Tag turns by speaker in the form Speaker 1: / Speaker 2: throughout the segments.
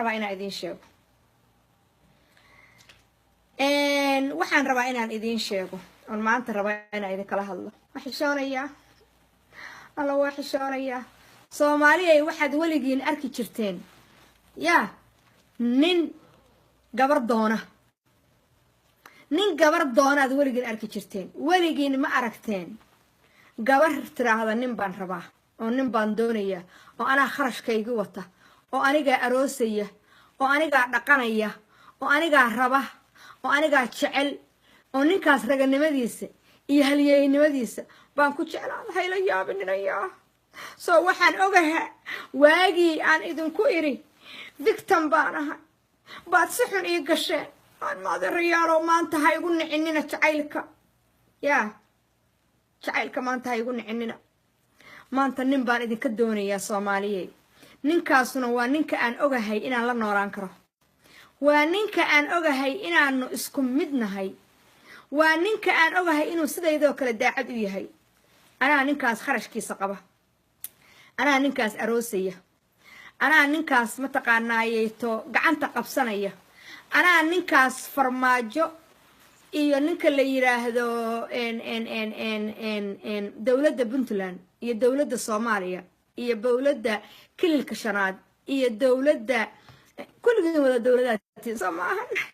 Speaker 1: rabaa inaan idiin sheego waxaan rabaa inaan idiin sheego on maanta rabaa inaan idinkala hadlo waa xishoonayaa alla waa xishoonayaa Soomaaliyay waxaad weligiin arki jirteen yaa nin gabar doonaad weligiin arki jirteen weligiin ma aragteen gabar tiraahda nin baan rabaa oo nin baan doonayaa oo anaa kharashkayga wata oo aniga aroosaya oo aniga dhaqanaya oo aniga raba oo aniga jecel oo ninkaas raganimadiisa iyo halyeeynimadiisa baan ku jeclahay la yaabinaya soo waxaan ogahay waagii aan idinku iri victim baan ahay baad si xun ii gasheen aan maadarayaalo maanta ha igu nicinina jacaylka jacaylka maanta ha igu nicinina maanta nin baan idinka doonayaa Soomaaliyeey ninkaasuna waa ninka aan ogahay inaan la noolaan karo waa ninka aan ogahay inaanu isku mid nahay waa ninka aan ogahay inuu sidaydoo kale daacad u yahay anaa ninkaas kharashkiisa qaba anaa ninkaas aroosaya anaa ninkaas ma taqaanaayeeto gacanta qabsanaya anaa ninkaas farmaajo iyo ninka la yiraahdo dawladda Puntland iyo dawladda Soomaaliya iyo dawladda kililka shanaad iyo dawladda kulligood wada dawladaha Soomaaliya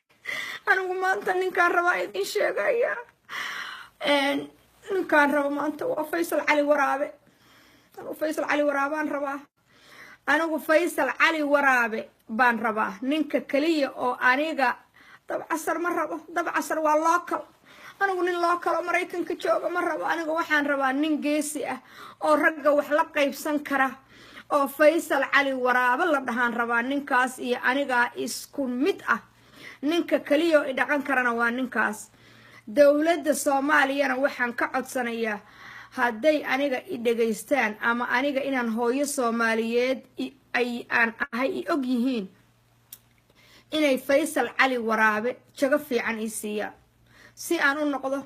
Speaker 1: anigu maanta ninkaan rabaa idin sheegaya ninkaan rabo maanta waa Faysal Cali Waraabe anigu Faysal Cali Waraabe baan rabaa ninka kaliya oo aniga dabcasar ma rabo dabcasar waa local anigu nin local oo Mareykanka jooga ma rabo anigu waxaan rabaa nin geesi ah oo ragga wax la qaybsan kara oo Faysal Cali Waraabe la dhahan rabaa ninkaas iyo aniga isku mid ah ninka kaliya oo dhaqan karana waa ninkaas dawladda Soomaaliyana waxaan ka codsanayaa hadday aniga i dhageystaan ama aniga inaan hooyo Soomaaliyeed aan ahay i og yihiin inay Faysal Cali Waraabe jago fiican i siiyaan si aan u noqdo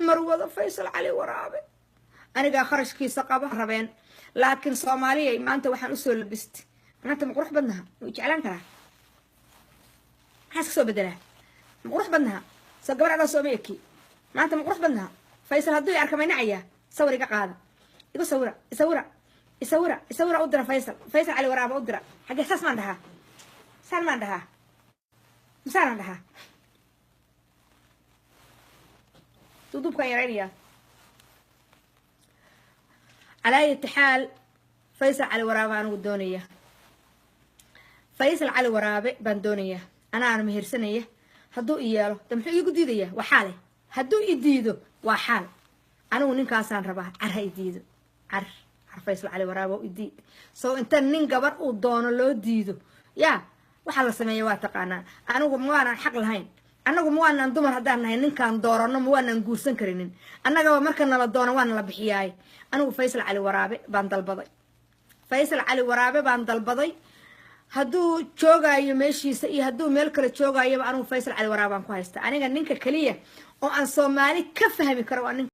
Speaker 1: marwada Faysal Cali Waraabe aniga kharashkiisa qaba rabeen laakiin Soomaaliyay maanta waxaan u soo labistay maanta ma qurux badnaha way jeclaan karaa maxaa soo bedelaa ma qurux badnaha soo gabadha soo meeki maanta ma qurux badnaha Faysal hadduu arkamaynaaya sawir iga qaada igu sawira u dira Faysal Cali Waraabe u dira xagee saas maan dhahaa مسانا لها تضوب كان يرينيا على أي حال فيصل علي ورابه أنا ودونية فيصل علي ورابه بندونية أنا مهرسنية هدو إياله تمحو يقديدية وحاله هدو يديدو وحال أنا ونكاسان رباه عرها يديدو عر فيصل علي ورابه يديد سو أنت ننقبر ودونه لو ديدو waxa la sameeyay waa taqaanaa anigu ma waan xaq lahayn anagu ma waan dumar hadaan nahay ninkan doorano ma waan guursan karinin anaga marka nala doono waan la bixiyay anigu Faysal Cali Waraabe baan dalbaday haduu joogayo meeshiisa iyo haduu meel kale joogayo anigu Faysal Cali Waraabe baan ku haystaa aniga ninka kaliya oo aan Soomaali ka fahmi karo